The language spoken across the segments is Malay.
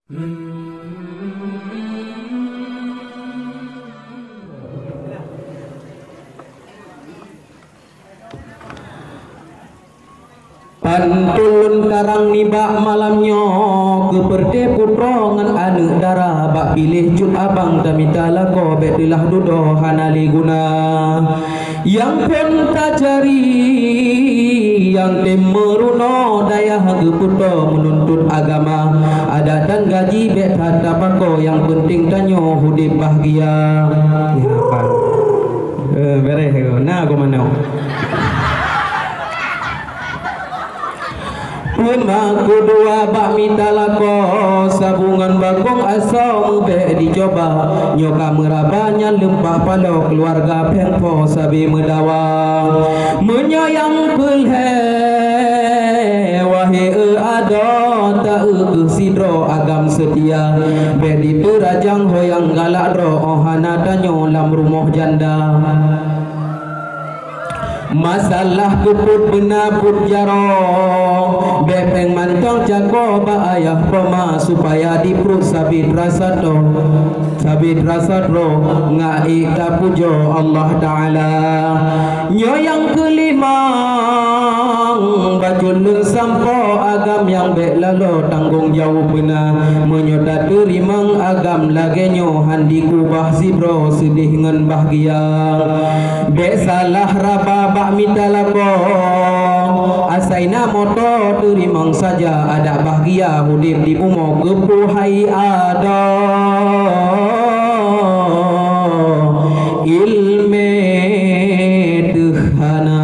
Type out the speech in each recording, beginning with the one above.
Pantulun karang nibak malamnya keperde putro ngan anu darah bak pilih cut abang tamitala ko betilah dudo hanali guna yang pun tajari yang temeruno daya putro menuntut agama ada dan gaji bet hata bako yang penting tanyo hudip bahagia ya apa bereh nah aku mana Pemaku dua bak minta lako sabungan bagong asal be dicoba nyoka merabanya lempah palo keluarga pengpo sabi medawa menyayang pelhe wahe ada tak sidro agam setia be diperajang hoyang galak ro ohana tanyo lam rumah janda masalah keput benaput jaro bepeng mantong jago ba ayah poma supaya diprut sabit rasa do ngai kapujo Allah Ta'ala nyoyang kelima bajulun sampo agam yang bek lalo tanggung jawab benar menyota terimang agam lagi nyo handi kubah zibro sedih ngan bahagia bek salah raba bak minta lako asaina moto terimang saja ada bahagia hudip di umo kepuhai ada ilme tuhana.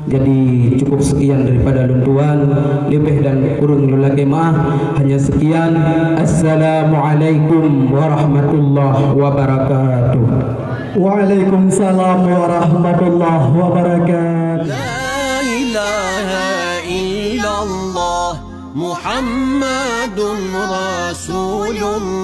Jadi cukup sekian daripada luntuan lebih dan kurang lagi maaf hanya sekian. Assalamualaikum warahmatullahi wabarakatuh. Waalaikumsalam warahmatullahi wabarakatuh. La ilaha illallah Muhammadun Rasulullah.